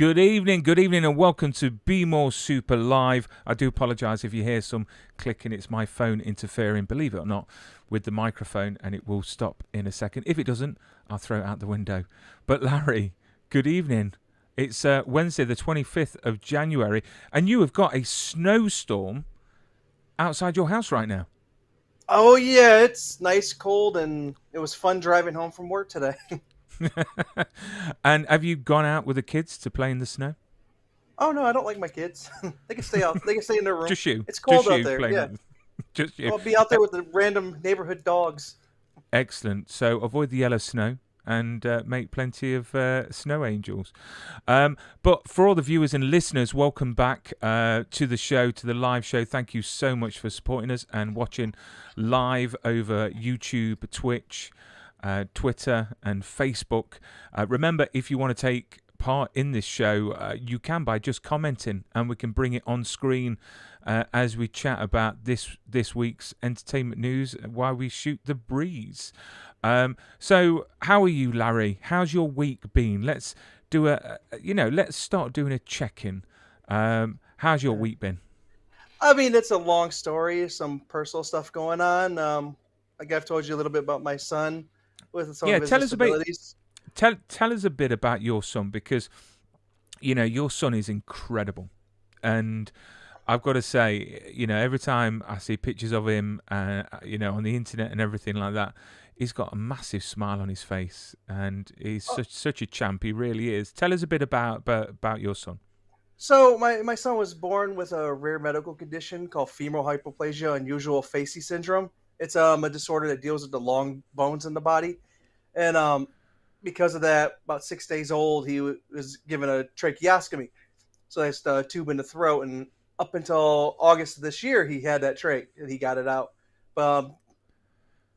Good evening, and welcome to Be More Super Live. I do apologise if you hear some clicking. It's my phone interfering, believe it or not, with the microphone, and it will stop in a second. If it doesn't, I'll throw it out the window. But Larry, good evening. It's Wednesday, the 25th of January, and you have got a snowstorm outside your house right now. Oh yeah, it's nice, cold, and it was fun driving home from work today. And have you gone out with the kids to play in the snow? Oh no, I don't like my kids. They can stay out. They can stay in their room. Just you. It's Just cold out you there. playing Yeah, out. Just you. I'll be out there with the random neighborhood dogs. Excellent. So avoid the yellow snow and make plenty of snow angels. But for all the viewers and listeners, welcome back to the show, to the live show. Thank you so much for supporting us and watching live over YouTube, Twitch, Twitter, and Facebook. Remember, if you want to take part in this show, you can by just commenting, and we can bring it on screen as we chat about this week's entertainment news while we shoot the breeze. So how are you, Larry? How's your week been? Let's do let's start doing a check-in. How's your Yeah. week been? I mean, it's a long story. Some personal stuff going on. Like I've told you a little bit about my son with some Yeah, of his tell us a bit. disabilities. Tell us a bit about your son, because your son is incredible, and I've got to say, every time I see pictures of him, on the internet and everything like that, he's got a massive smile on his face, and he's such a champ. He really is. Tell us a bit about your son. So my son was born with a rare medical condition called femoral hypoplasia unusual facey syndrome. It's a disorder that deals with the long bones in the body, and because of that, about 6 days old, he was given a tracheostomy. So that's the tube in the throat, and up until August of this year, he had that trach and he got it out. Um,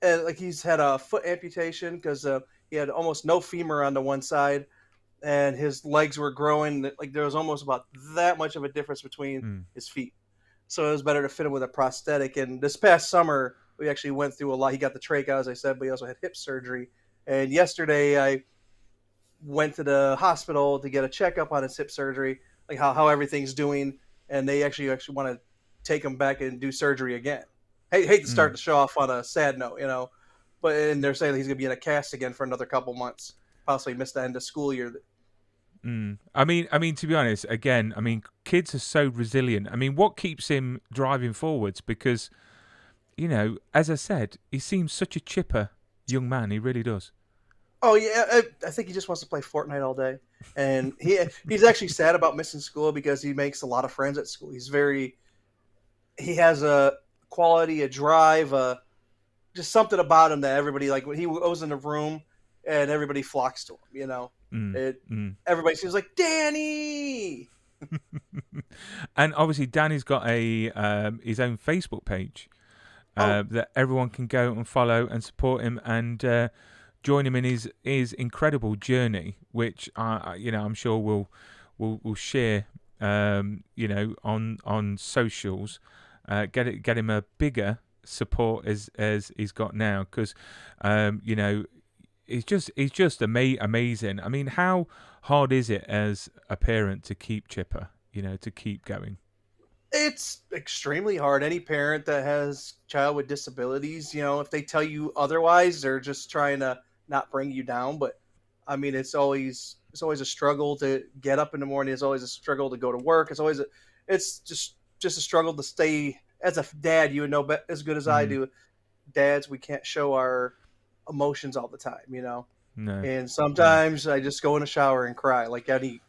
and like he's had a foot amputation because he had almost no femur on the one side, and his legs were growing. Like there was almost about that much of a difference between Mm. his feet. So it was better to fit him with a prosthetic. And this past summer, we actually went through a lot. He got the trach out, as I said, but he also had hip surgery. And yesterday, I went to the hospital to get a checkup on his hip surgery, like how everything's doing, and they actually want to take him back and do surgery again. Hate to start Mm. the show off on a sad note, but and they're saying that he's gonna be in a cast again for another couple months, possibly miss the end of school year. Mm. I mean, to be honest, again, kids are so resilient. What keeps him driving forwards? Because, as I said, he seems such a chipper young man. He really does. Oh yeah, I think he just wants to play Fortnite all day, and he's actually sad about missing school because he makes a lot of friends at school. He has a quality, a drive, just something about him that everybody like when he goes in the room and everybody flocks to him. Mm. It Mm. everybody seems like Danny. And obviously, Danny's got a his own Facebook page Oh that everyone can go and follow and support him and join him in his incredible journey, which I'm sure we'll share on socials. Get him a bigger support as he's got now, because he's just amazing. How hard is it as a parent to keep Chipper, to keep going? It's extremely hard. Any parent that has child with disabilities, if they tell you otherwise, they're just trying to not bring you down. But I mean, it's always a struggle to get up in the morning. It's always a struggle to go to work. It's just a struggle to stay. As a dad, you would know as good as I Mm, do. Dads, we can't show our emotions all the time. no, And no, sometimes I just go in the shower and cry like any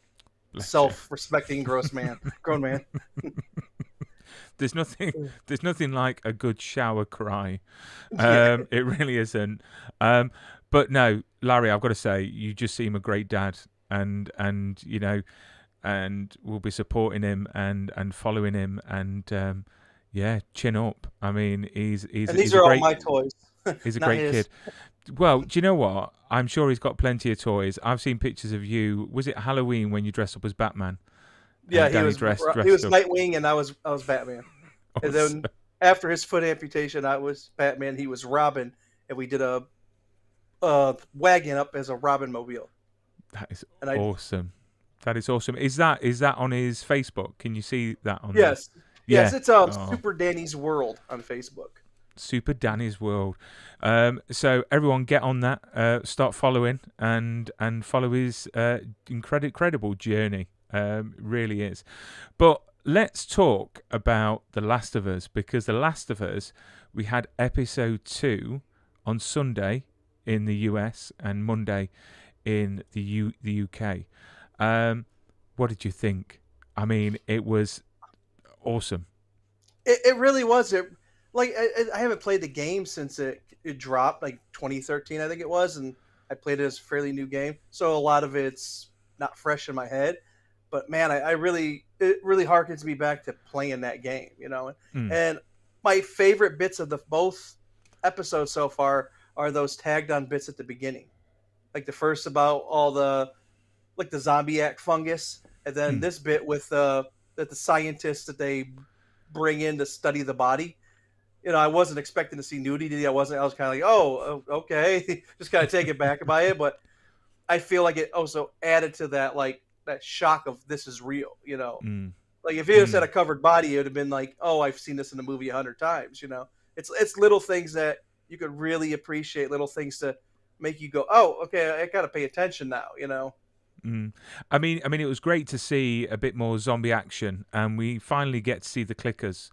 bless you. self-respecting grown man. There's nothing. There's nothing like a good shower cry. Yeah. It really isn't. But no, Larry, I've got to say, you just seem a great dad, and we'll be supporting him and following him, and yeah, chin up. He's he's And these he's a are all great my toys, he's a not great his. kid. Well, do you know what? I'm sure he's got plenty of toys. I've seen pictures of you. Was it Halloween when you dressed up as Batman Yeah, and he Danny was dressed up? Nightwing, and I was Batman. And Awesome. then after his foot amputation, I was Batman. He was Robin, and we did a wagon up as a Robin mobile. That is And I awesome. That is awesome. Is that on his Facebook? Can you see that on there? Yes, yes, Yeah. it's Oh, Super Danny's World on Facebook. Super Danny's World. So everyone get on that. Start following and follow his incredible journey. Really is. But let's talk about The Last of Us, because The Last of Us, we had episode 2 on Sunday in the US and Monday in the UK. What did you think? I mean, it was awesome. It really was. I haven't played the game since it dropped, like 2013, I think it was, and I played it as a fairly new game, so a lot of it's not fresh in my head. But man, I really it really harkens me back to playing that game, you know. Mm, And my favorite bits of the both episodes so far are those tagged on bits at the beginning, like the first about all the like the zombiac fungus, and then mm, this bit with that the scientists that they bring in to study the body. You know, I wasn't expecting to see nudity. I wasn't. I was kind of like, okay, just kind of taken back by it. But I feel like it also added to that, like that shock of this is real. You know, mm, like if it was had mm, a covered body, it would have been like, oh, I've seen this in a movie 100 times. You know, it's little things that you could really appreciate. Little things to make you go, oh, okay, I got to pay attention now. You know. mm. I mean, it was great to see a bit more zombie action, and we finally get to see the clickers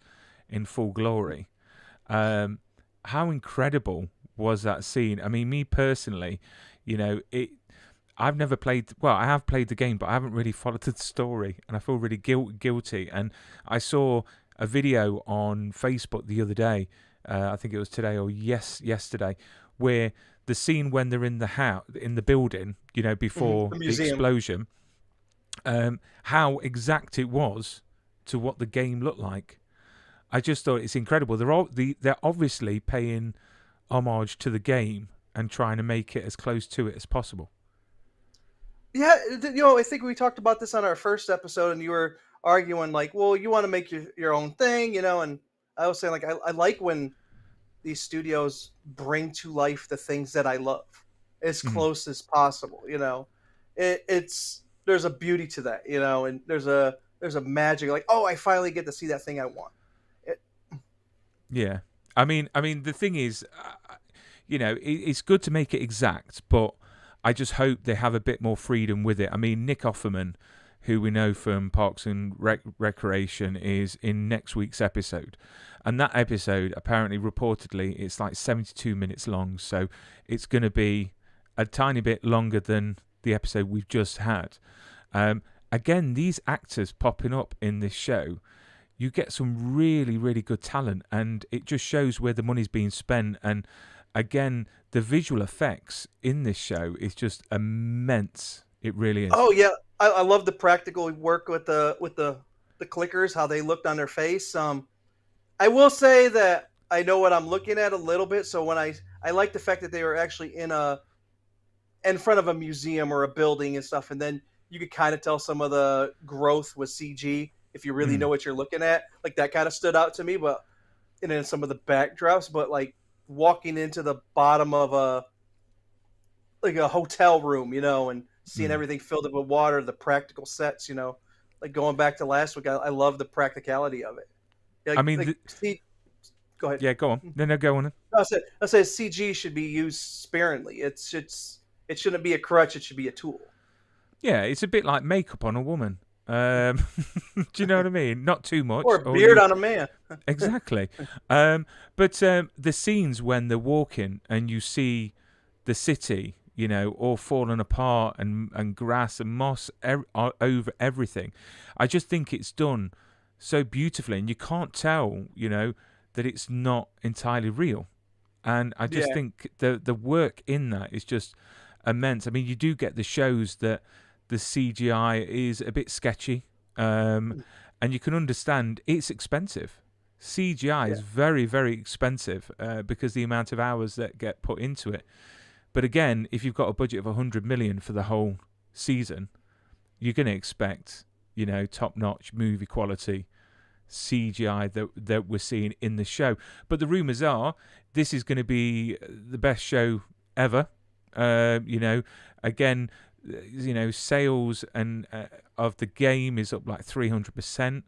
in full glory. Um, how incredible was that scene? I mean, me personally, you know, it. I've never played. Well, I have played the game, but I haven't really followed the story, and I feel really guilty. And I saw a video on Facebook the other day. I think it was today or yesterday, where the scene when they're in the house in the building, you know, before The the museum. explosion, how exact it was to what the game looked like. I just thought it's incredible. They're obviously paying homage to the game and trying to make it as close to it as possible. Yeah, you know, I think we talked about this on our first episode, and you were arguing like, well, you want to make your own thing, you know, and I was saying like, I like when these studios bring to life the things that I love as Mm, close as possible, you know. It's there's a beauty to that, you know, and there's a magic like, oh, I finally get to see that thing I want. It, yeah, I mean, the thing is, you know, it's good to make it exact, but I just hope they have a bit more freedom with it. I mean, Nick Offerman, who we know from Parks and Recreation, is in next week's episode, and that episode apparently, reportedly, it's like 72 minutes long, so it's going to be a tiny bit longer than the episode we've just had. Um, Again, these actors popping up in this show, you get some really, really good talent, and it just shows where the money's being spent. And again, the visual effects in this show is just immense. It really is. oh yeah, I love the practical work with the clickers, how they looked on their face. I will say that I know what I'm looking at a little bit. So when I like the fact that they were actually in front of a museum or a building and stuff, and then you could kind of tell some of the growth was CG if you really Mm, know what you're looking at. Like that kind of stood out to me, but and then some of the backdrops, but like walking into the bottom of a like a hotel room, you know, and seeing mm. everything filled up with water, the practical sets, you know, like going back to last week, I love the practicality of it. I Like, mean, like see, go ahead. yeah, go on. No, go on. I said CG should be used sparingly. It shouldn't be a crutch. It should be a tool. Yeah, it's a bit like makeup on a woman. Um, do you know what I mean? Not too Or much, a or beard you on a man. exactly. But the scenes when they're walking and you see the city, you know, all falling apart and grass and moss over everything, I just think it's done so beautifully, and you can't tell, you know, that it's not entirely real. And I just Yeah. think the work in that is just immense. I mean, you do get the shows that the CGI is a bit sketchy, and you can understand it's expensive. CGI Yeah. is very, very expensive because the amount of hours that get put into it. But again, if you've got a budget of 100 million for the whole season, you're going to expect, you know, top-notch movie quality CGI that we're seeing in the show. But the rumors are this is going to be the best show ever. You know, again, sales and of the game is up like 300%,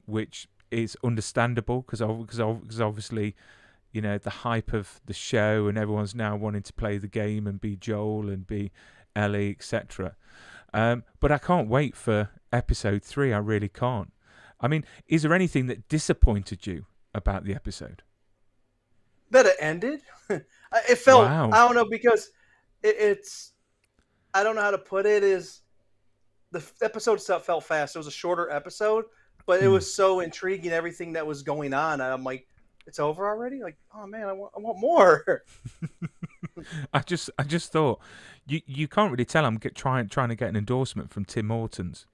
which is understandable because obviously, the hype of the show and everyone's now wanting to play the game and be Joel and be Ellie, etc. But I can't wait for episode 3. I really can't. I mean, is there anything that disappointed you about the episode? That it ended. It felt. Wow. I don't know, because it's. I don't know how to put it. Is the episode itself felt fast. It was a shorter episode, but it was so intriguing, everything that was going on. I'm like, it's over already? Like, oh man, I want more. I just thought you can't really tell I'm trying to get an endorsement from Tim Hortons.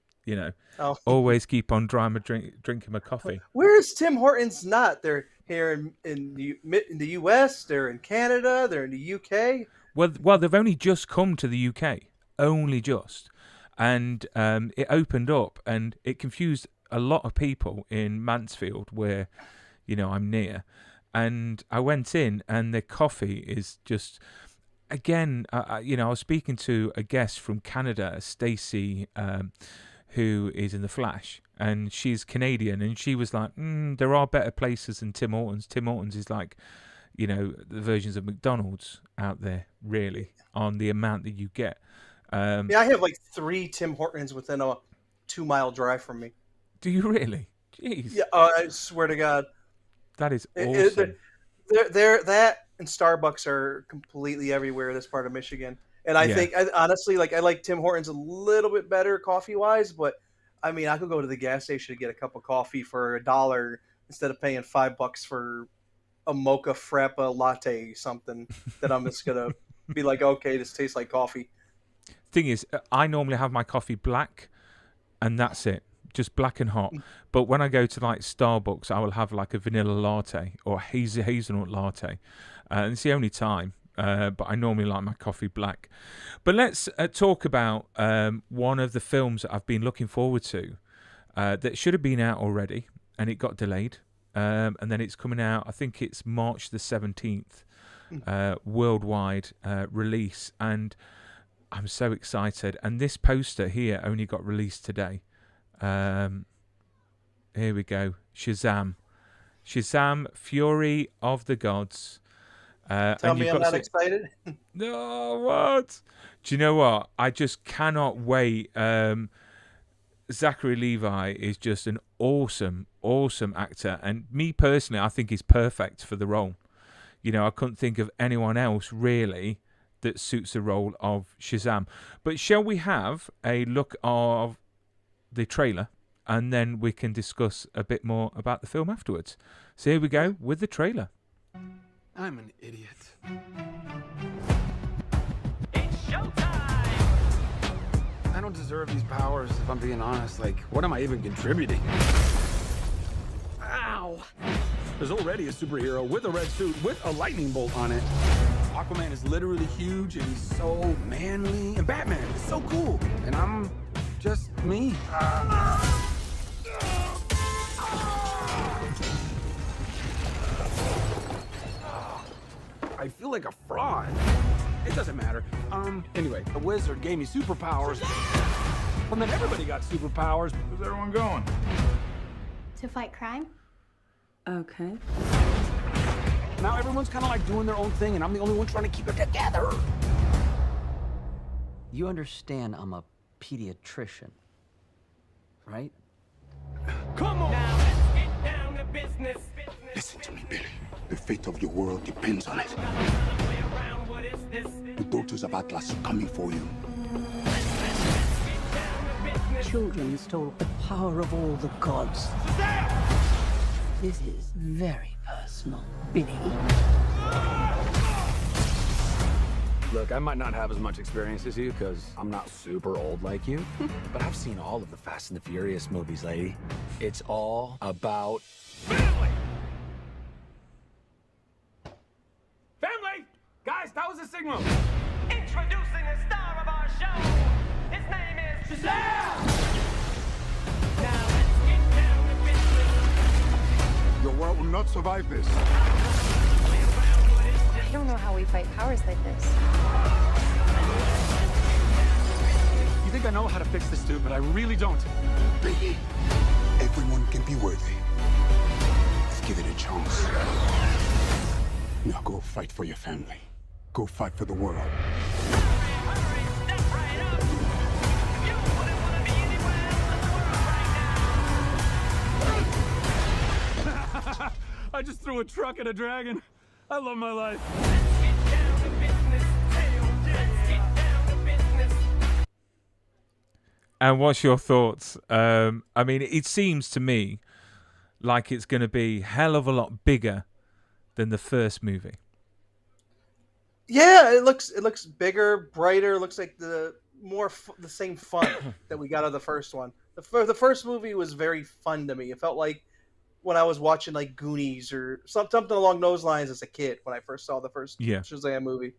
Oh. Always keep on drinking my coffee. Where's Tim Hortons? Not they're here in the U.S. They're in Canada. They're in the U.K. Well, they've only just come to the UK, only just, and it opened up and it confused a lot of people in Mansfield, where I'm near, and I went in and the coffee is just. Again, I was speaking to a guest from Canada, Stacey, who is in The Flash, and she's Canadian, and she was like, there are better places than Tim Hortons. Tim Hortons is like, the versions of McDonald's out there, really, on the amount that you get. Yeah, I have like 3 Tim Hortons within a 2-mile drive from me. Do you really? Jeez. Yeah, I swear to God. That is awesome. That and Starbucks are completely everywhere in this part of Michigan. And I think, honestly, I like Tim Hortons a little bit better coffee-wise, but, I mean, I could go to the gas station and get a cup of coffee for $1 instead of paying $5 for a mocha frappa latte, something that I'm just going to be like, okay, this tastes like coffee. Thing is, I normally have my coffee black, and that's it. Just black and hot. But when I go to like Starbucks, I will have like a vanilla latte or a hazelnut latte. And it's the only time. But I normally like my coffee black. But let's talk about one of the films that I've been looking forward to that should have been out already, and it got delayed. And then it's coming out, I think it's March the 17th, worldwide release. And I'm so excited. And this poster here only got released today. Here we go. SHAZAM, Fury of the Gods. Tell me I'm not excited. No, what? Do you know what? I just cannot wait. Zachary Levi is just an awesome actor. And me personally, I think he's perfect for the role. I couldn't think of anyone else really that suits the role of SHAZAM. But shall we have a look of the trailer, and then we can discuss a bit more about the film afterwards. So here we go with the trailer. I'm an idiot. It's showtime! I don't deserve these powers, if I'm being honest. Like, what am I even contributing? Ow! There's already a superhero with a red suit with a lightning bolt on it. Aquaman is literally huge, and he's so manly. And Batman is so cool. And I'm just me. I feel like a fraud. It doesn't matter. Anyway, the wizard gave me superpowers. Well, then everybody got superpowers. Where's everyone going? To fight crime? Okay. Now everyone's kind of like doing their own thing, and I'm the only one trying to keep it together. You understand I'm a pediatrician, right? Come on! Now let's get down to business. Listen to me, Billy. The fate of your world depends on it. Play around, what is this? The daughters of Atlas are coming for you. Children stole the power of all the gods. This is very personal, Billy. Look, I might not have as much experience as you, because I'm not super old like you. But I've seen all of the Fast and the Furious movies, lady. It's all about family! Family! Guys, that was a signal! Introducing the star of our show. His name is SHAZAM! Now let's get down to business. Your world will not survive this. I don't know how we fight powers like this. think I know how to fix this dude, but I really don't. Baby, everyone can be worthy. Let's give it a chance. Now go fight for your family. Go fight for the world. I just threw a truck at a dragon. I love my life. And what's your thoughts? I mean, it seems to me like it's going to be hell of a lot bigger than the first movie. Yeah, it looks bigger, brighter. Looks like the same fun that we got out of the first one. The first movie was very fun to me. It felt like when I was watching like Goonies or something along those lines as a kid when I first saw the first Shazam movie.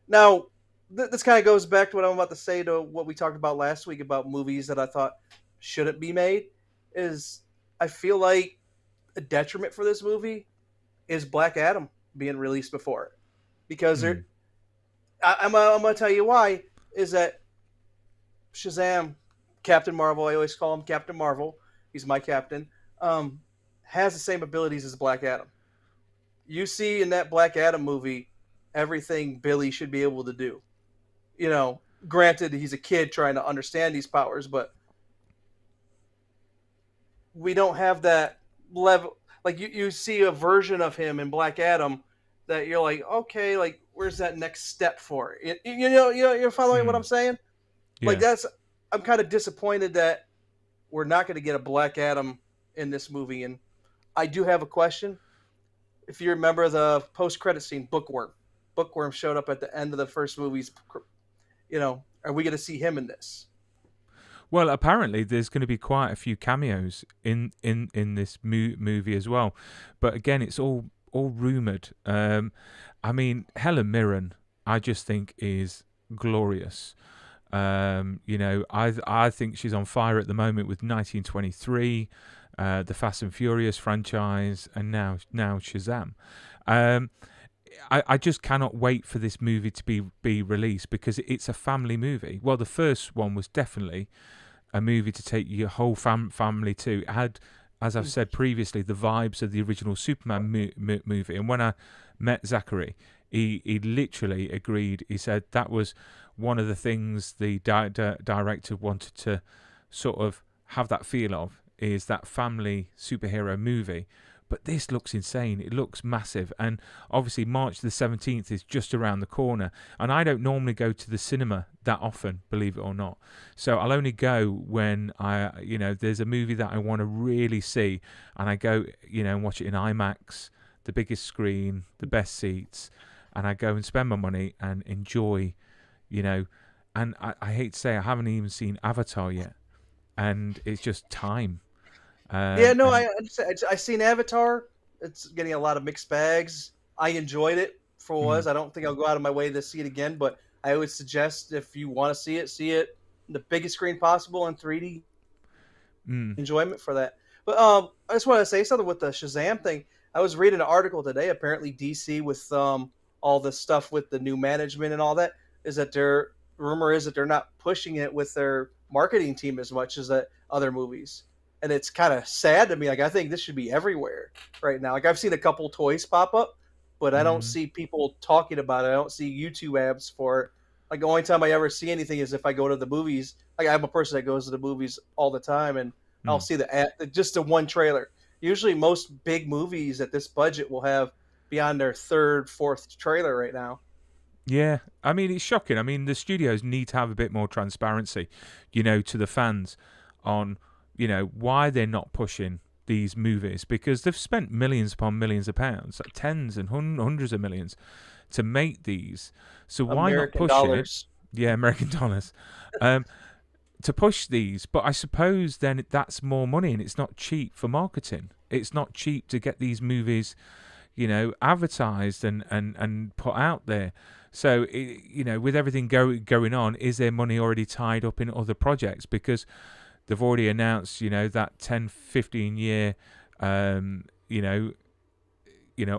Now, this kind of goes back to what I'm about to say to what we talked about last week about movies that I thought shouldn't be made. Is I feel like a detriment for this movie is Black Adam being released before it. Because I'm going to tell you why, is that Shazam, Captain Marvel, I always call him Captain Marvel, he's my captain, has the same abilities as Black Adam. You see in that Black Adam movie everything Billy should be able to do. You know, granted, he's a kid trying to understand these powers, but we don't have that level. Like, you see a version of him in Black Adam that you're like, okay, like, where's that next step for it? You're following what I'm saying? Yeah. Like, I'm kind of disappointed that we're not going to get a Black Adam in this movie. And I do have a question. If you remember the post-credit scene, Bookworm showed up at the end of the first movie's, are we going to see him in this? Well, apparently there's going to be quite a few cameos in this movie as well. But again, it's all rumoured. I mean, Helen Mirren, I just think is glorious. I think she's on fire at the moment with 1923, the Fast and Furious franchise, and now Shazam. I just cannot wait for this movie to be released because it's a family movie. Well, the first one was definitely a movie to take your whole family to. It had, as I've said previously, the vibes of the original Superman movie. And when I met Zachary, he literally agreed. He said that was one of the things the director wanted to sort of have that feel of, is that family superhero movie. But this looks insane. It looks massive. And obviously March the 17th is just around the corner. And I don't normally go to the cinema that often, believe it or not. So I'll only go when there's a movie that I want to really see. And I go, and watch it in IMAX, the biggest screen, the best seats. And I go and spend my money and enjoy, and I hate to say I haven't even seen Avatar yet. And it's just time. I seen Avatar. It's getting a lot of mixed bags. I enjoyed it for what it was. I don't think I'll go out of my way to see it again, but I would suggest if you want to see it the biggest screen possible in 3D. Enjoyment for that. But I just want to say something with the Shazam thing. I was reading an article today. Apparently, DC with all the stuff with the new management and all that is that rumor is that they're not pushing it with their marketing team as much as the other movies. And it's kind of sad to me. Like, I think this should be everywhere right now. Like, I've seen a couple toys pop up, but I don't see people talking about it. I don't see YouTube ads for it. Like, the only time I ever see anything is if I go to the movies. Like, I'm a person that goes to the movies all the time, and I'll see the ad, just the one trailer. Usually, most big movies at this budget will have beyond their third, fourth trailer right now. Yeah, I mean, it's shocking. I mean, the studios need to have a bit more transparency, to the fans on why they're not pushing these movies, because they've spent millions upon millions of pounds, like tens and hundreds of millions to make these. So why American not push dollars. it? Yeah, American dollars. To push these, but I suppose then that's more money, and it's not cheap for marketing. It's not cheap to get these movies, advertised and put out there. So, with everything going on, is there money already tied up in other projects? Because they've already announced, that 10, 15 year,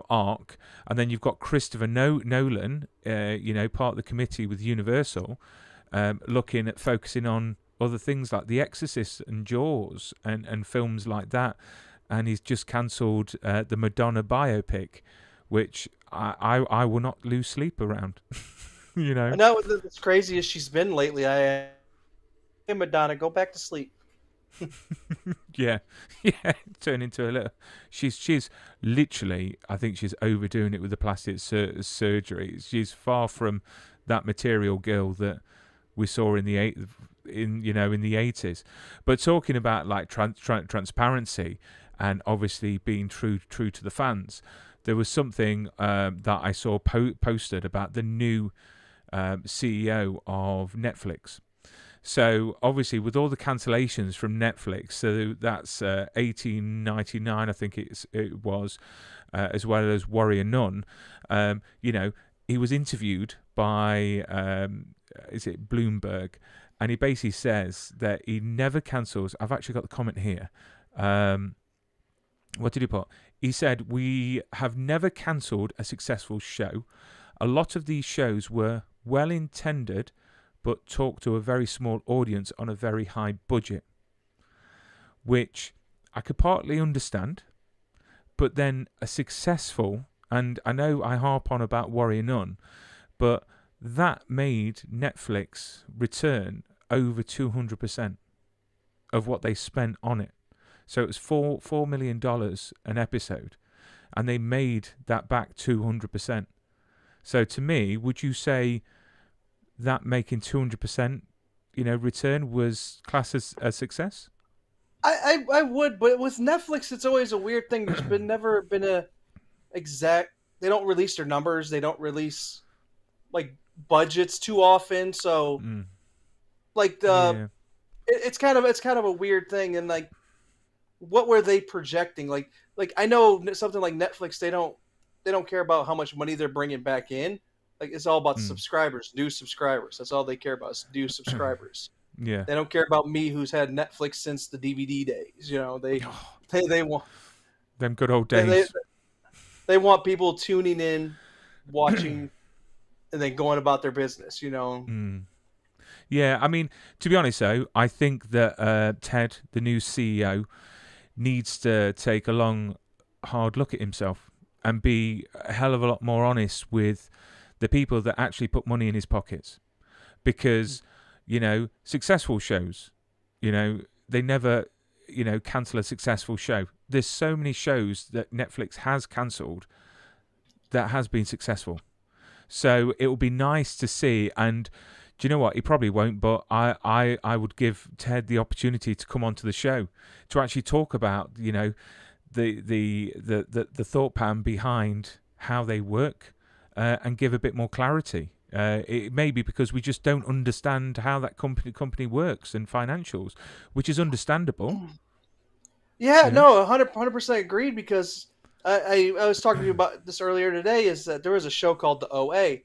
arc. And then you've got Christopher Nolan, part of the committee with Universal, looking at focusing on other things like The Exorcist and Jaws and films like that. And he's just cancelled the Madonna biopic, which I will not lose sleep around. You know. I know as crazy as she's been lately. Hey, Madonna, go back to sleep. Yeah, turn into a little. She's literally. I think she's overdoing it with the plastic surgery. She's far from that material girl that we saw in the in the 80s. But talking about like transparency and obviously being true to the fans, there was something that I saw posted about the new CEO of Netflix. So obviously, with all the cancellations from Netflix, so that's 1899, I think it was, as well as Warrior Nun. He was interviewed by is it Bloomberg, and he basically says that he never cancels. I've actually got the comment here. What did he put? He said, "We have never cancelled a successful show. A lot of these shows were well intended, but talk to a very small audience on a very high budget," which I could partly understand. But then a successful, and I know I harp on about Warrior Nun, but that made Netflix return over 200% of what they spent on it. So it was $4 million an episode, and they made that back 200%. So to me, would you say that making 200%, return was classed as a success? I would, but with Netflix, it's always a weird thing. There's never been a exact. They don't release their numbers. They don't release like budgets too often. So, it's kind of a weird thing. And like, what were they projecting? Like I know something like Netflix. They don't care about how much money they're bringing back in. Like it's all about subscribers, new subscribers. That's all they care about is new subscribers. Yeah. They don't care about me, who's had Netflix since the DVD days. They want them good old days. They want people tuning in, watching, and then going about their business. Yeah, I mean, to be honest, though, I think that Ted, the new CEO, needs to take a long, hard look at himself and be a hell of a lot more honest with the people that actually put money in his pockets. Because, successful shows, they never, cancel a successful show. There's so many shows that Netflix has cancelled that has been successful. So it will be nice to see. And do you know what? He probably won't, but I would give Ted the opportunity to come onto the show to actually talk about, the thought pattern behind how they work, and give a bit more clarity. It may be because we just don't understand how that company works and financials, which is understandable. Yeah, no, 100% agreed. Because I was talking to you about this earlier today. Is that there was a show called The OA,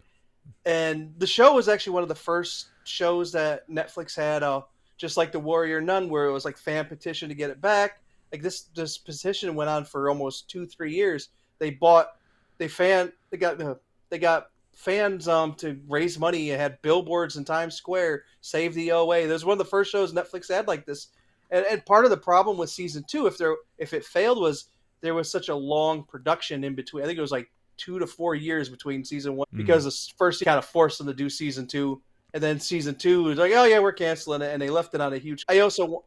and the show was actually one of the first shows that Netflix had, just like The Warrior Nun, where it was like fan petition to get it back. Like this petition went on for almost 2-3 years. They got fans to raise money. It had billboards in Times Square, save the OA. This was one of the first shows Netflix had like this. And part of the problem with season 2, if it failed, was there was such a long production in between. I think it was like 2 to 4 years between season 1, because the first kind of forced them to do season 2, and then season 2 was like, oh yeah, we're canceling it, and they left it on a huge. I also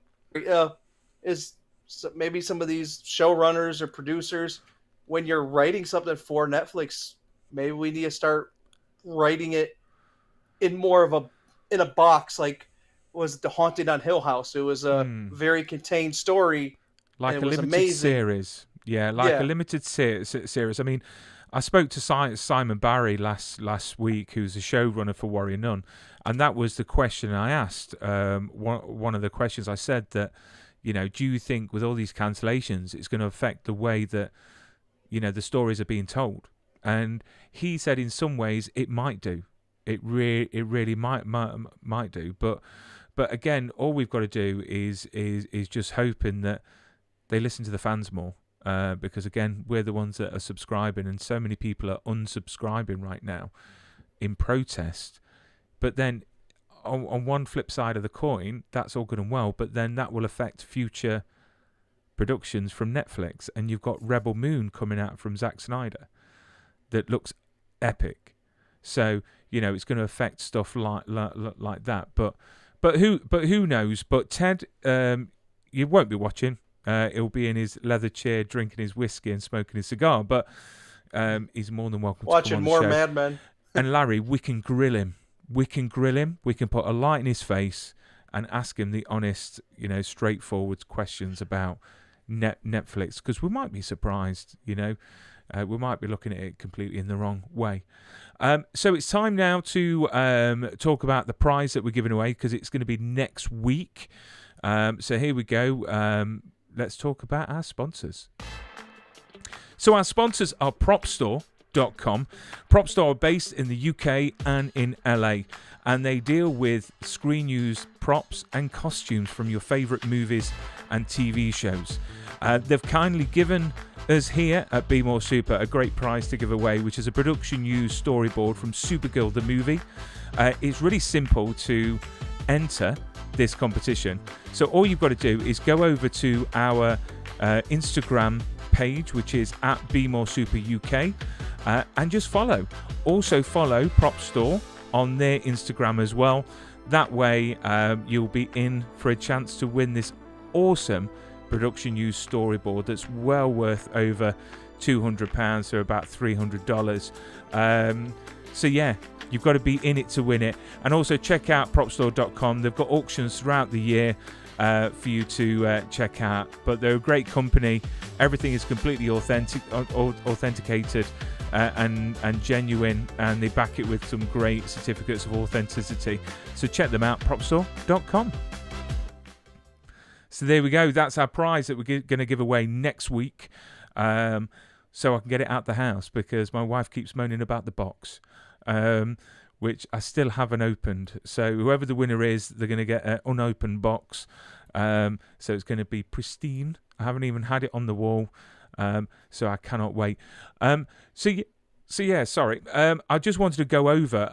maybe some of these showrunners or producers, when you're writing something for Netflix, maybe we need to start writing it in more of a box. Like, was it The Haunting on Hill House? It was a very contained story, like and a limited series. Yeah, a limited series. I mean, I spoke to Simon Barry last week, who's the showrunner for Warrior Nun, and that was the question I asked. One of the questions I said that, do you think with all these cancellations, it's going to affect the way that, the stories are being told? And he said in some ways it might do. It really might do. But again, all we've got to do is just hoping that they listen to the fans more. Because again, we're the ones that are subscribing, and so many people are unsubscribing right now in protest. But then on one flip side of the coin, that's all good and well, but then that will affect future productions from Netflix, and you've got Rebel Moon coming out from Zack Snyder that looks epic. So it's going to affect stuff like that. But who knows? But Ted, you won't be watching. He'll be in his leather chair, drinking his whiskey and smoking his cigar. But he's more than welcome to Watching come on more the show. Mad Men. And Larry, we can grill him. We can put a light in his face and ask him the honest, straightforward questions about Netflix, because we might be surprised. We might be looking at it completely in the wrong way. So it's time now to talk about the prize that we're giving away, because it's going to be next week. So here we go. Let's talk about our sponsors. So our sponsors are PropStore.com. PropStore are based in the UK and in LA, and they deal with screen use props and costumes from your favourite movies and TV shows. They've kindly given us here at Be More Super a great prize to give away, which is a production used storyboard from Supergirl the movie. It's really simple to enter this competition. So all you've got to do is go over to our Instagram page, which is at Be More Super UK, and just follow. Also follow Prop Store on their Instagram as well. That way you'll be in for a chance to win this awesome production used storyboard that's well worth over £200, so about $300. So yeah, you've got to be in it to win it. And also check out propstore.com. They've got auctions throughout the year for you to check out, but they're a great company. Everything is completely authenticated and genuine, and they back it with some great certificates of authenticity. So check them out, propstore.com. So there we go. That's our prize that we're going to give away next week. So I can get it out the house, because my wife keeps moaning about the box, which I still haven't opened. So whoever the winner is, they're going to get an unopened box. So it's going to be pristine. I haven't even had it on the wall. So I cannot wait. So yeah, sorry. I just wanted to go over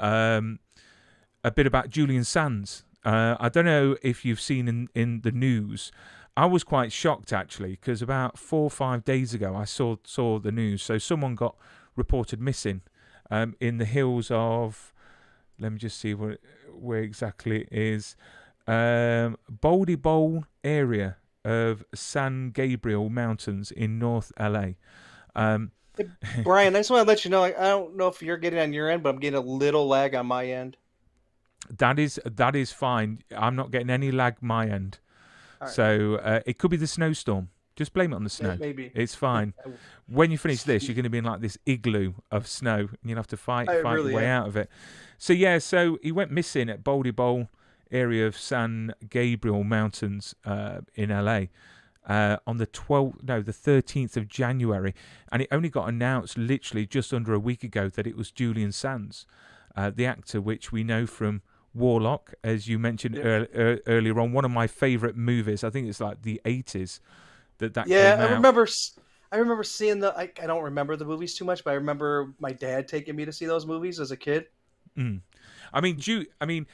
a bit about Julian Sands. I don't know if you've seen in the news. I was quite shocked, actually, because about 4 or 5 days ago I saw the news. So someone got reported missing in the hills of, let me just see where exactly it is, Baldy Bowl area of San Gabriel Mountains in North LA. Hey, Brian, I just want to let you know, I don't know if you're getting on your end, but I'm getting a little lag on my end. That is fine. I'm not getting any lag my end. Right. So it could be the snowstorm. Just blame it on the snow. Maybe. It's fine. When you finish this, you're going to be in like this igloo of snow, and you'll have to fight your way out of it. So yeah, so he went missing at Baldy Bowl area of San Gabriel Mountains in LA on the 13th of January, and it only got announced literally just under a week ago that it was Julian Sands, the actor which we know from Warlock, as you mentioned earlier on, one of my favourite movies. I think it's like the 80s that came out. I remember seeing I don't remember the movies too much, but I remember my dad taking me to see those movies as a kid. I mean,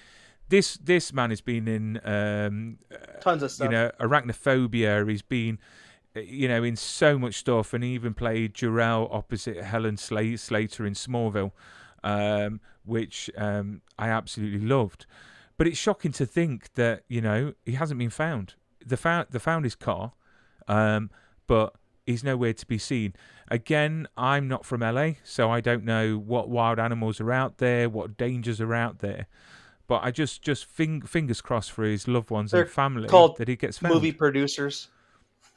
this man has been in tons of stuff. Arachnophobia. He's been, in so much stuff, and he even played Jor-El opposite Helen Slater in Smallville, which I absolutely loved. But it's shocking to think that he hasn't been found. They found his car, but he's nowhere to be seen. Again, I'm not from LA, so I don't know what wild animals are out there, what dangers are out there. But I just fingers crossed for his loved ones and family that he gets found. Movie producers.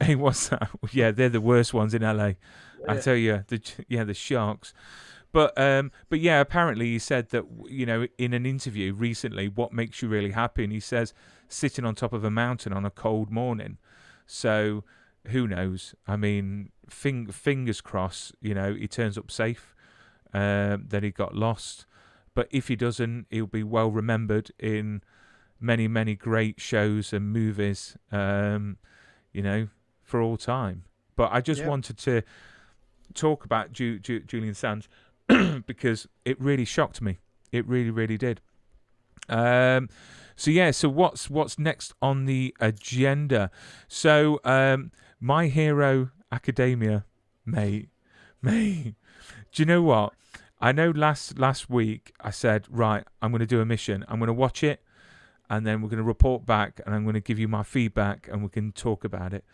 Hey, what's that? Yeah, they're the worst ones in LA. I tell you, the sharks. But yeah, apparently he said that in an interview recently, what makes you really happy? And he says sitting on top of a mountain on a cold morning. So who knows? I mean, fingers crossed. He turns up safe. That he got lost. But if he doesn't, he'll be well remembered in many, many great shows and movies, for all time. But I just wanted to talk about Julian Sands because it really shocked me. It really, really did. So yeah, so what's next on the agenda? So My Hero Academia, mate. Do you know what? I know last week I said, right, I'm going to do a mission. I'm going to watch it, and then we're going to report back, and I'm going to give you my feedback, and we can talk about it.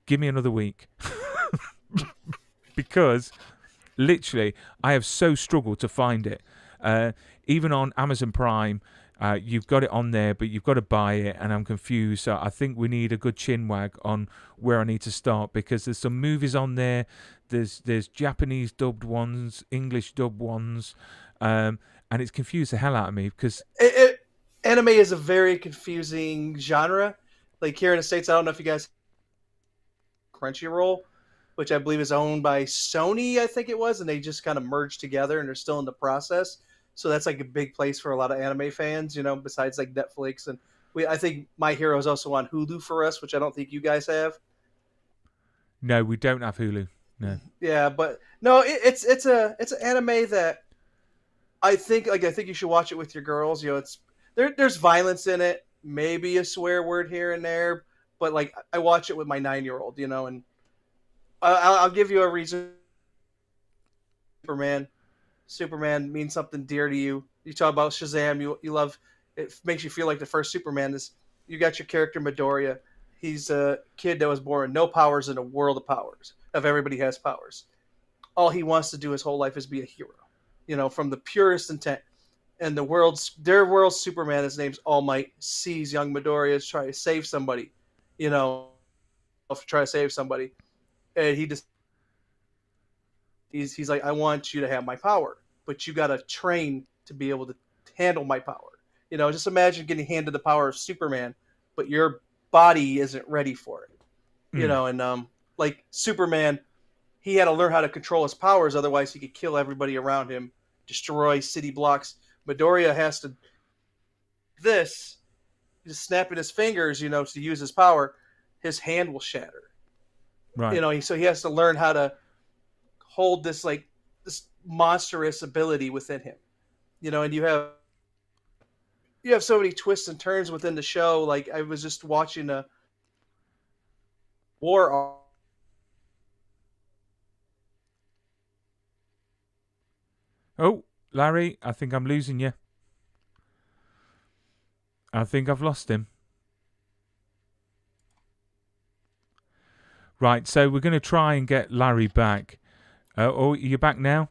Give me another week. Because literally, I have so struggled to find it. Even on Amazon Prime, you've got it on there, but you've got to buy it, and I'm confused. So I think we need a good chinwag on where I need to start, because there's some movies on there. There's Japanese dubbed ones, English dubbed ones, and it's confused the hell out of me because Anime is a very confusing genre. Like here in the States, I don't know if you guys Crunchyroll, which I believe is owned by Sony, I think it was, and they just kind of merged together and they're still in the process. So that's like a big place for a lot of anime fans, besides like Netflix. And I think My Hero is also on Hulu for us, which I don't think you guys have. no, we don't have Hulu. No. Yeah, but no, it's an anime that I think you should watch it with your girls. There's violence in it, maybe a swear word here and there, but like I watch it with my 9-year-old, and I'll give you a reason. Superman means something dear to you. You talk about Shazam, you love it. Makes you feel like the first Superman. You got your character Midoriya. He's a kid that was born with no powers in a world of powers. Of everybody has powers. All he wants to do his whole life is be a hero. From the purest intent. And their world's Superman, his name's All Might, sees young Midoriya try to save somebody. Try to save somebody, and he's like, I want you to have my power, but you got to train to be able to handle my power. Just imagine getting handed the power of Superman, but your body isn't ready for it. And like Superman, he had to learn how to control his powers, otherwise he could kill everybody around him, destroy city blocks. Midoriya has to just snapping his fingers, to use his power, his hand will shatter. Right. So he has to learn how to hold this monstrous ability within him. And you have so many twists and turns within the show. Like I was just watching a war. Oh, Larry, I think I'm losing you. I think I've lost him. Right, so we're going to try and get Larry back. Oh, you're back now?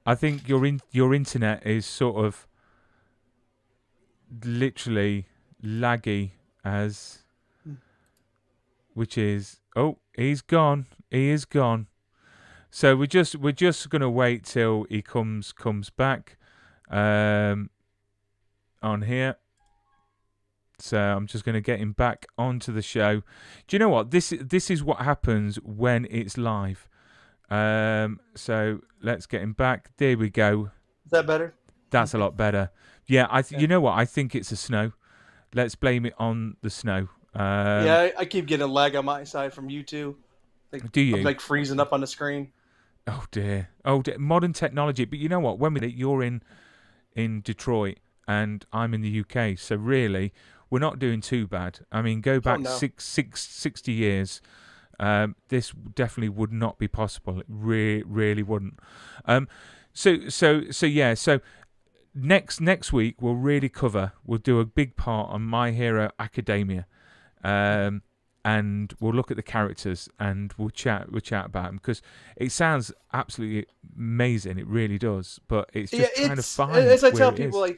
I think your internet is sort of literally laggy which is, oh, he's gone. He is gone. So we're just going to wait till he comes back on here. So I'm just going to get him back onto the show. Do you know what? This is what happens when it's live. So let's get him back. There we go. Is that better? That's a lot better. Yeah, you know what? I think it's the snow. Let's blame it on the snow. Yeah, I keep getting a lag on my side from you too. Do you? I'm like freezing up on the screen. Oh dear. Modern technology. But you know what? When you're in Detroit and I'm in the UK, so really we're not doing too bad. I mean, go back 60 years. This definitely would not be possible. It really wouldn't. So yeah. So next week we'll really cover. We'll do a big part on My Hero Academia, and we'll look at the characters and we'll chat about them because it sounds absolutely amazing. It really does. But it's just trying to find. As I tell it people, is.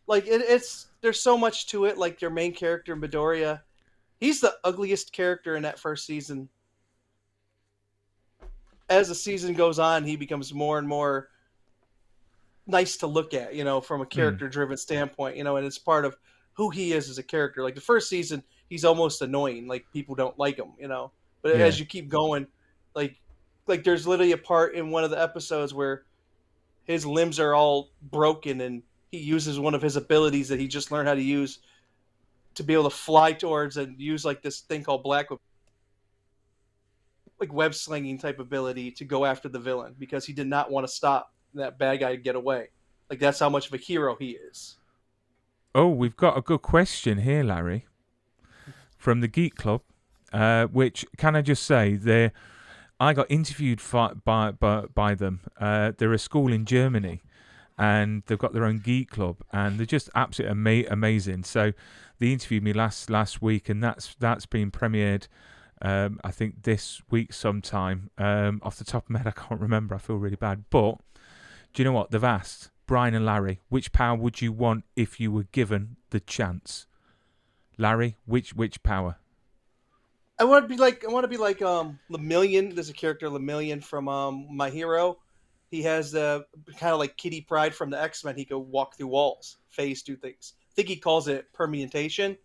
it's there's so much to it. Like your main character Midoriya. He's the ugliest character in that first season. As the season goes on, he becomes more and more nice to look at, from a character-driven standpoint, and it's part of who he is as a character. Like the first season, he's almost annoying. Like people don't like him, But as you keep going, like there's literally a part in one of the episodes where his limbs are all broken and he uses one of his abilities that he just learned how to use to be able to fly towards and use like this thing called web slinging type ability to go after the villain because he did not want to stop that bad guy to get away. Like that's how much of a hero he is. Oh, we've got a good question here, Larry, from the Geek Club. Which, can I just say, I got interviewed by them. They're a school in Germany, and they've got their own Geek Club, and they're just absolutely amazing. So they interviewed me last week, and that's been premiered. I think this week sometime. Off the top of my head, I can't remember. I feel really bad. But do you know what? They've asked Brian and Larry, which power would you want if you were given the chance? Larry, which power? I want to be like Lemillion. There's a character Lemillion from My Hero. He has the kind of like Kitty Pryde from the X-Men. He could walk through walls, phase through things. I think he calls it permutation,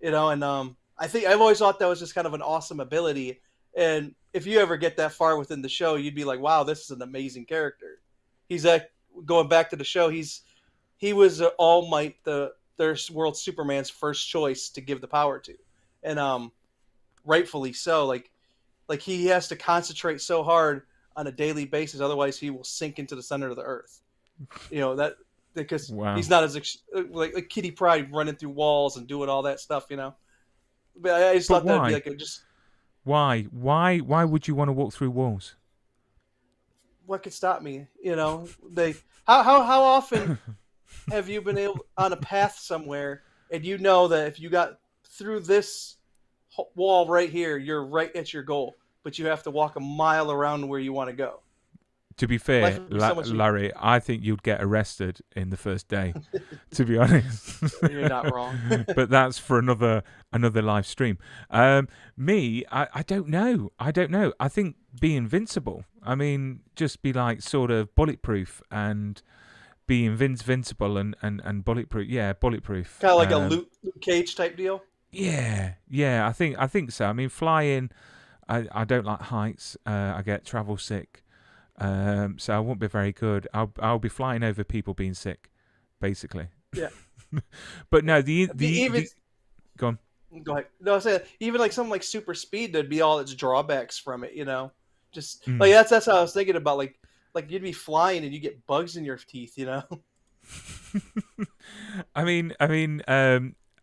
and I've always thought that was just kind of an awesome ability. And if you ever get that far within the show, you'd be like, wow, this is an amazing character. He's going back to the show. He was All Might, their world Superman's first choice to give the power to, and rightfully so. Like he has to concentrate so hard on a daily basis, otherwise he will sink into the center of the earth. That because he's not as like Kitty Pryde running through walls and doing all that stuff. But I just thought that'd be like Why would you want to walk through walls? What could stop me? How often have you been on a path somewhere and you know that if you got through this wall right here, you're right at your goal, but you have to walk a mile around where you want to go? To be fair, Larry, I think you'd get arrested in the first day, to be honest. You're not wrong. But that's for another live stream. Me, I don't know. I think be invincible. I mean, just be like sort of bulletproof and be invincible and bulletproof. Yeah, bulletproof. Kind of like a Luke Cage type deal. Yeah. I think so. I mean, flying. I don't like heights. I get travel sick. So I won't be very good. I'll be flying over people being sick, basically. Yeah. But no, go on. Go ahead. No, I said even like something like super speed, there'd be all its drawbacks from it. Just like that's how I was thinking about. Like you'd be flying and you get bugs in your teeth. I mean,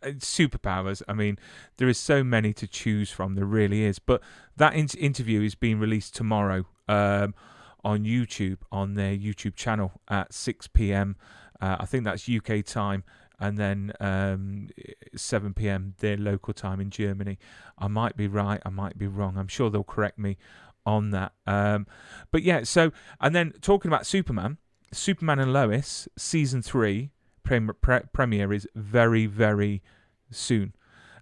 superpowers. I mean, there is so many to choose from. There really is. But that interview is being released tomorrow. On YouTube, on their YouTube channel at 6 p.m. I think that's UK time, and then 7 p.m. their local time in Germany. I might be right, I might be wrong. I'm sure they'll correct me on that. But yeah, so, and then talking about Superman and Lois, season 3 premiere is very, very soon.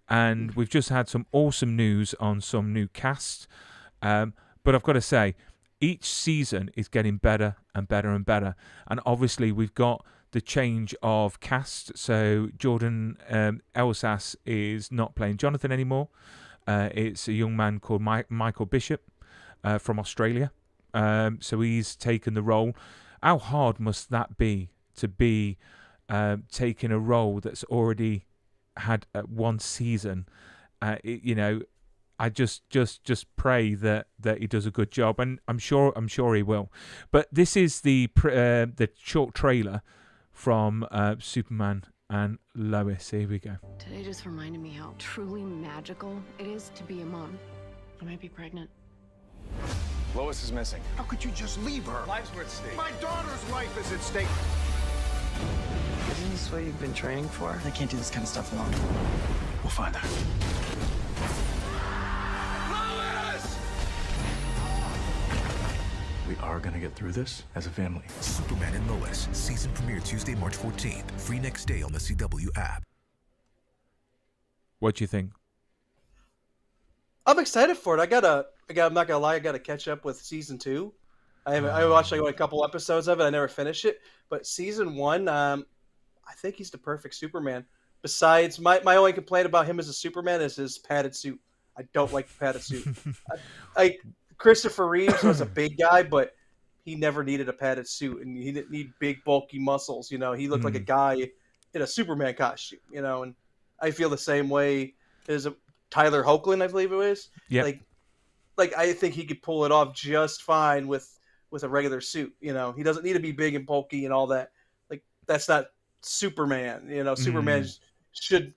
And we've just had some awesome news on some new cast. But I've got to say, each season is getting better and better and better. And obviously we've got the change of cast. So Jordan Elsas is not playing Jonathan anymore. It's a young man called Michael Bishop from Australia. So he's taken the role. How hard must that be to be taking a role that's already had one season? I just pray that he does a good job, and I'm sure he will. But this is the short trailer from Superman and Lois. Here we go. Today just reminded me how truly magical it is to be a mom. I might be pregnant. Lois is missing. How could you just leave her? Life's at stake. My daughter's life is at stake. Isn't this what you've been training for? I can't do this kind of stuff alone. We'll find her. We are gonna get through this as a family. Superman and Lois, season premiere Tuesday, March 14th. Free next day on the CW app. What do you think? I'm excited for it. I'm not gonna lie, I gotta catch up with season 2. I watched like a couple episodes of it. I never finished it, but season 1, I think he's the perfect Superman. Besides, my only complaint about him as a Superman is his padded suit. I don't like the padded suit. Christopher Reeves was a big guy, but he never needed a padded suit, and he didn't need big, bulky muscles. He looked like a guy in a Superman costume. And I feel the same way as Tyler Hoechlin, I believe it was. Yeah. Like I think he could pull it off just fine with a regular suit. He doesn't need to be big and bulky and all that. Like that's not Superman. Superman should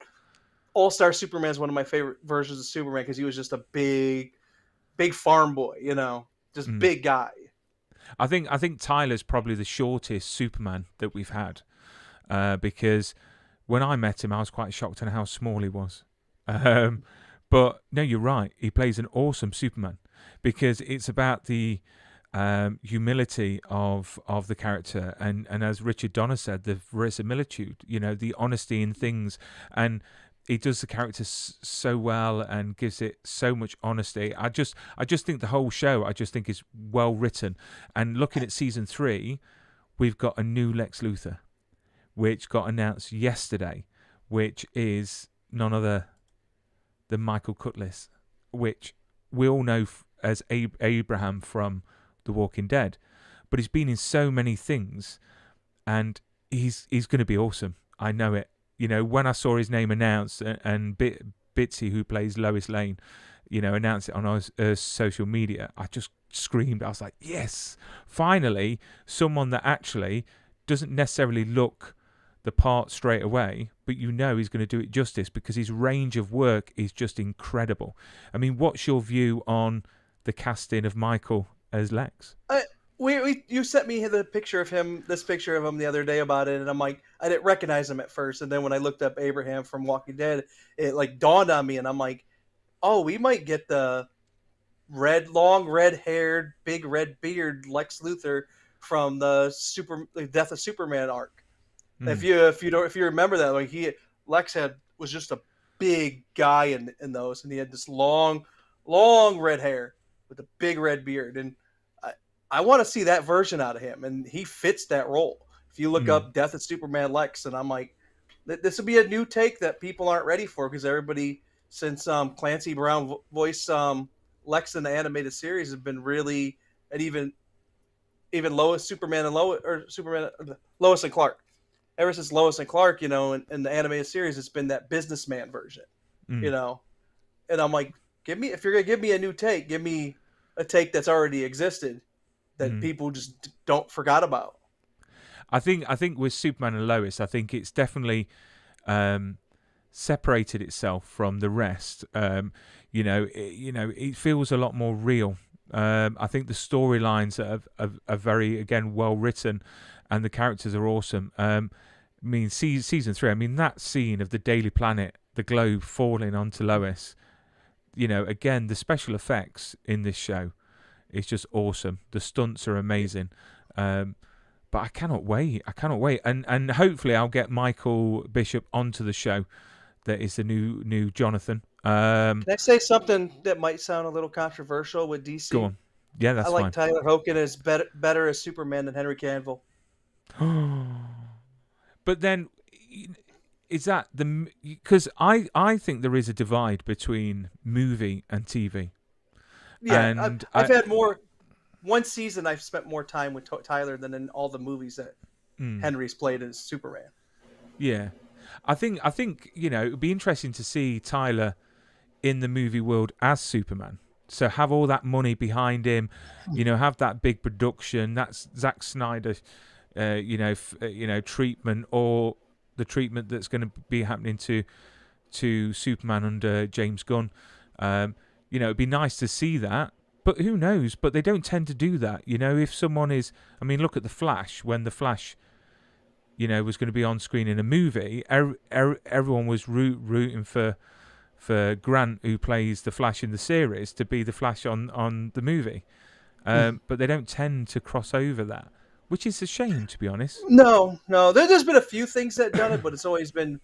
All-Star Superman is one of my favorite versions of Superman because he was just a big farm boy. Just big guy. I think Tyler's probably the shortest Superman that we've had, because when I met him, I was quite shocked at how small he was. But no, you're right. He plays an awesome Superman because it's about the humility of the character, and as Richard Donner said, the verisimilitude. The honesty in things, and he does the character so well and gives it so much honesty. I just think the whole show, is well written. And looking at season 3, we've got a new Lex Luthor, which got announced yesterday, which is none other than Michael Cutlass, which we all know as Abraham from The Walking Dead, but he's been in so many things, and he's going to be awesome. I know it. When I saw his name announced and Bitsy, who plays Lois Lane, announced it on our social media, I just screamed. I was like, yes, finally, someone that actually doesn't necessarily look the part straight away, but he's going to do it justice because his range of work is just incredible. I mean, what's your view on the casting of Michael as Lex? You sent me this picture of him the other day about it, and I'm like, I didn't recognize him at first, and then when I looked up Abraham from Walking Dead, it dawned on me, and I'm like, oh, we might get the long red-haired, big red beard Lex Luthor from the Death of Superman arc. If you remember that, Lex was just a big guy in those, and he had this long red hair with a big red beard, and I want to see that version out of him, and he fits that role. If you look up Death of Superman Lex, and I'm like, this would be a new take that people aren't ready for because everybody, since Clancy Brown voiced Lex in the animated series, have been really, and even Lois and Clark. Ever since Lois and Clark, in the animated series, it's been that businessman version, and I'm like, if you're gonna give me a new take, give me a take that's already existed that people just don't forgot about. I think with Superman and Lois, I think it's definitely separated itself from the rest. It feels a lot more real. I think the storylines are very, again, well written, and the characters are awesome. Season 3. That scene of the Daily Planet, the globe falling onto Lois. Again, the special effects in this show is just awesome. The stunts are amazing. But I cannot wait. And hopefully I'll get Michael Bishop onto the show. That is the new Jonathan. Can I say something that might sound a little controversial with DC? Go on. Yeah, that's fine. I like Tyler Hoechlin as better as Superman than Henry Cavill. But then, is that because I think there is a divide between movie and TV. Yeah, and I've had more. One season I've spent more time with Tyler than in all the movies that Henry's played as Superman. Yeah, I think it would be interesting to see Tyler in the movie world as Superman. So have all that money behind him, have that big production. That's Zack Snyder, treatment, or the treatment that's going to be happening to Superman under James Gunn. It'd be nice to see that, but who knows? But they don't tend to do that. If someone is, look at The Flash. When The Flash, was going to be on screen in a movie, everyone was rooting for Grant, who plays the Flash in the series, to be the Flash on the movie. But they don't tend to cross over that, which is a shame, to be honest. No. There's been a few things that done it, but it's always been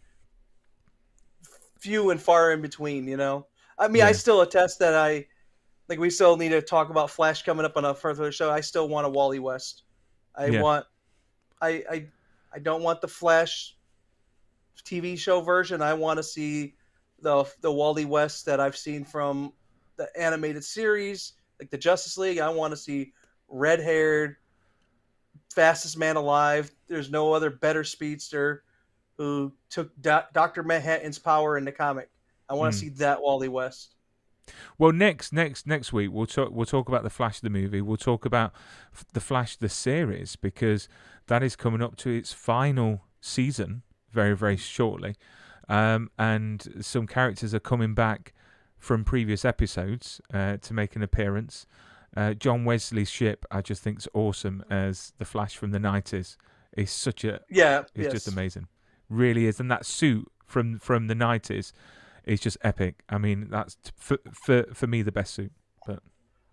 few and far in between, I still attest that we still need to talk about Flash coming up on a further show. I still want a Wally West. I don't want the Flash TV show version. I want to see the Wally West that I've seen from the animated series, like the Justice League. I want to see red-haired, fastest man alive. There's no other better speedster who took Dr. Manhattan's power in the comic. I want to see that Wally West. Well, next week we'll talk about the Flash the movie. We'll talk about the Flash the series, because that is coming up to its final season very, very shortly. And some characters are coming back from previous episodes to make an appearance. John Wesley's ship, I just think, is awesome as the Flash from the 90s. It's just amazing, really is. And that suit from the 90s is just epic. I mean, that's for me the best suit. But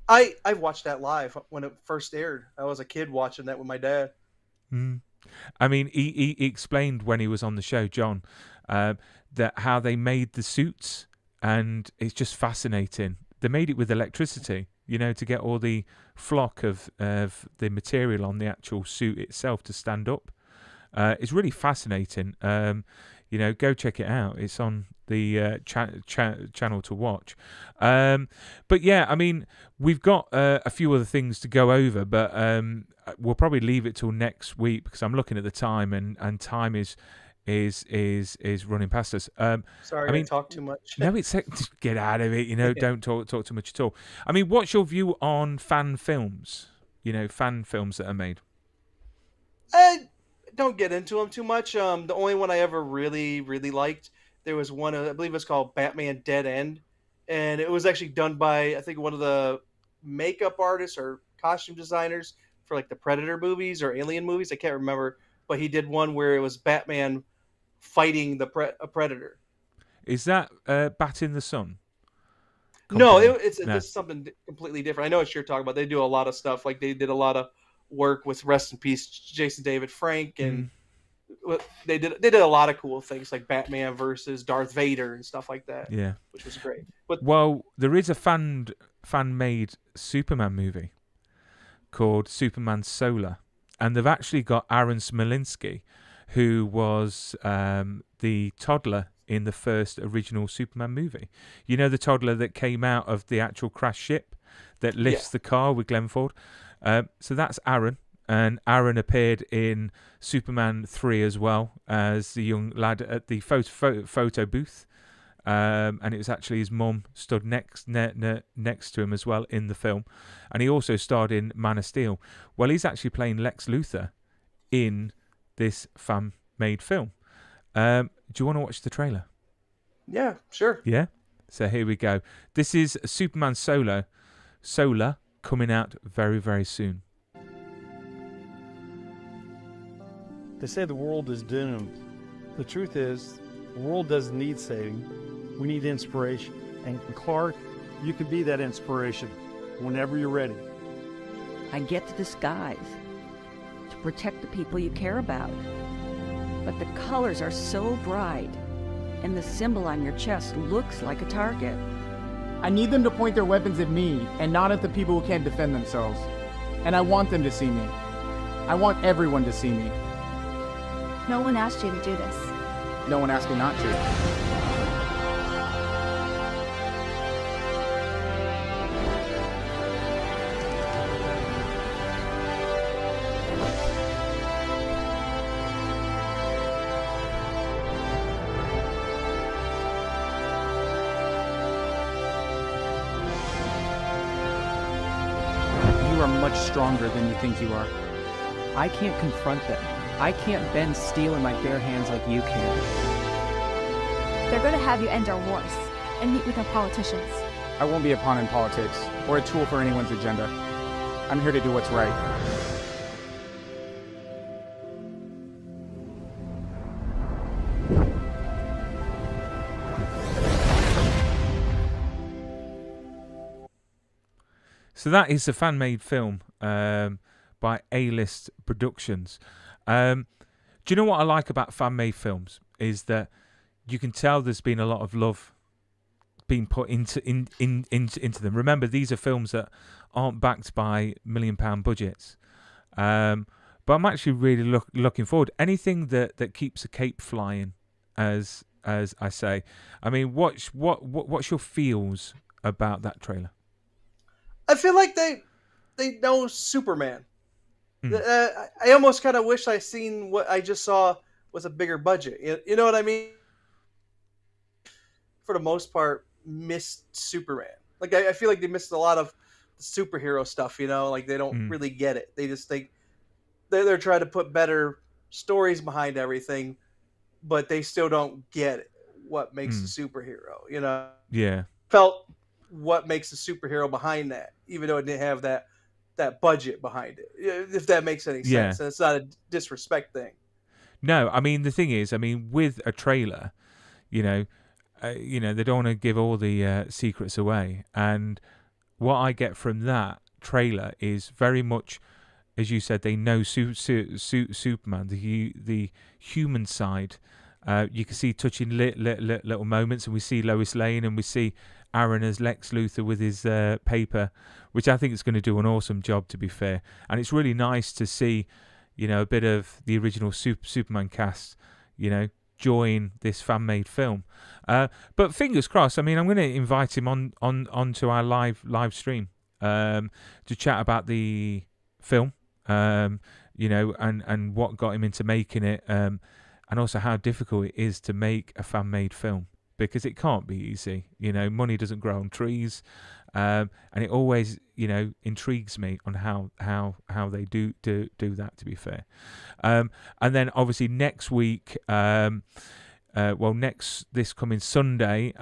I watched that live when it first aired. I was a kid watching that with my dad. I mean, he explained when he was on the show, John, that how they made the suits, and it's just fascinating. They made it with electricity, to get all the flock of the material on the actual suit itself to stand up. It's really fascinating. Go check it out. It's on the channel to watch. But yeah, I mean, we've got a few other things to go over, but we'll probably leave it till next week because I'm looking at the time and time is running past us. Sorry, I talk too much. No, it's get out of it. Don't talk too much at all. I mean, what's your view on fan films? Fan films that are made. I don't get into them too much. The only one I ever really, really liked, there was one, I believe it was called Batman Dead End. And it was actually done by, I think, one of the makeup artists or costume designers for like the Predator movies or Alien movies. I can't remember. But he did one where it was Batman fighting a Predator. Is that Bat in the Sun? No, it's something completely different. I know what you're talking about. They do a lot of stuff. Like they did a lot of work with rest in peace Jason David Frank, and they did a lot of cool things like Batman versus Darth Vader and stuff like that. Yeah, which was great. But there is a fan made Superman movie called Superman Solar, and they've actually got Aaron Smolinski, who was the toddler in the first original Superman movie. The toddler that came out of the actual crash ship that lifts the car with Glenn Ford. So that's Aaron, and Aaron appeared in Superman 3 as well as the young lad at the photo booth. And it was actually his mum stood next to him as well in the film. And he also starred in Man of Steel. Well, he's actually playing Lex Luthor in this fan-made film. Do you want to watch the trailer? Yeah, sure. Yeah? So here we go. This is Superman Solar coming out very, very soon. They say the world is doomed. The truth is, the world doesn't need saving. We need inspiration. And Clark, you can be that inspiration whenever you're ready. I get to disguise to protect the people you care about. But the colors are so bright, and the symbol on your chest looks like a target. I need them to point their weapons at me and not at the people who can't defend themselves. And I want them to see me. I want everyone to see me. No one asked you to do this. No one asked me not to. You are much stronger than you think you are. I can't confront them. I can't bend steel in my bare hands like you can. They're going to have you end our wars and meet with our politicians. I won't be a pawn in politics or a tool for anyone's agenda. I'm here to do what's right. So that is a fan-made film by A-List Productions. Do you know what I like about fan-made films? Is that you can tell there's been a lot of love being put into them. Remember, these are films that aren't backed by £1 million budgets. But I'm actually really looking forward. Anything that keeps a cape flying, as I say. I mean, what's your feels about that trailer? I feel like they know Superman. I almost kind of wish I seen what I just saw with a bigger budget. You know what I mean? For the most part, missed Superman. Like I feel like they missed a lot of the superhero stuff. Like they don't really get it. They just think they're trying to put better stories behind everything, but they still don't get what makes Mm. the superhero. You know, Yeah. felt what makes the superhero behind that, even though it didn't have that budget behind it. If that makes any Yeah. sense, and it's not a disrespect thing. No, I mean the thing is, I mean with a trailer, you know, they don't want to give all the secrets away, and what I get from that trailer is very much, as you said, they know Superman, the human side. You can see touching little moments, and we see Lois Lane, and we see Aaron as Lex Luthor with his paper, which I think is going to do an awesome job, to be fair. And it's really nice to see, a bit of the original Superman cast, join this fan-made film. But fingers crossed. I mean, I'm going to invite him onto our live stream to chat about the film, and what got him into making it, and also how difficult it is to make a fan-made film, because it can't be easy. Money doesn't grow on trees, and it always, intrigues me on how they do that, to be fair. And then obviously next week, this coming Sunday,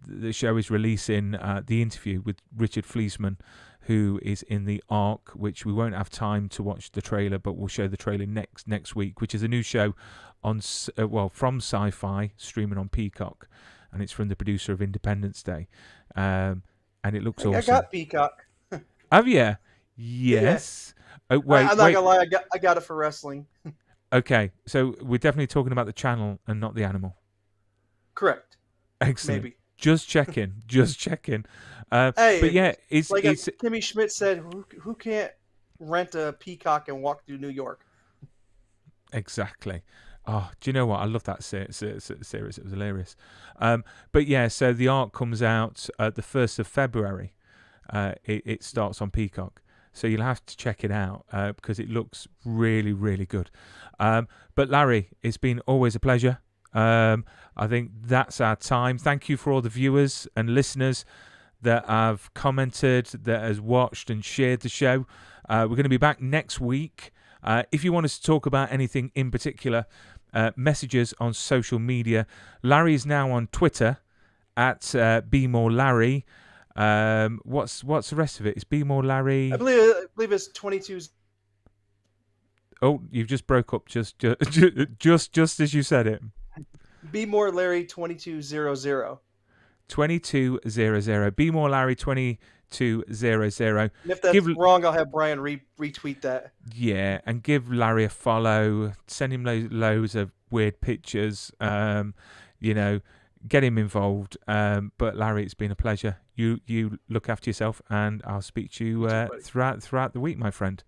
the show is releasing the interview with Richard Fleesman, who is in the Ark, which we won't have time to watch the trailer, but we'll show the trailer next week, which is a new show on from Sci-Fi, streaming on Peacock, and it's from the producer of Independence Day, and it looks awesome. I got Peacock. Have you? Yes. Yeah. Oh, wait, I'm not gonna lie, I got it for wrestling. Okay, so we're definitely talking about the channel and not the animal. Correct. Excellent. Maybe. Just checking. Hey, but yeah, it's Kimmy Schmidt said, who can't rent a Peacock and walk through New York? Exactly. Oh, do you know what? I love that series. It was hilarious. But yeah, so the Ark comes out the 1st of February. It starts on Peacock. So you'll have to check it out because it looks really, really good. But Larry, it's been always a pleasure. I think that's our time. Thank you for all the viewers and listeners that have commented, that has watched and shared the show. We're going to be back next week. If you want us to talk about anything in particular, messages on social media. Larry is now on Twitter at BeMoreLarry. What's the rest of it? It's BeMoreLarry. I believe it's 22. Oh, you've just broke up just as you said it. BeMoreLarry 2200. 2200. BeMoreLarry 2200. And if that's wrong, I'll have Brian retweet that. Yeah, and give Larry a follow. Send him loads of weird pictures. Get him involved. But Larry, it's been a pleasure. You look after yourself, and I'll speak to you throughout the week, my friend.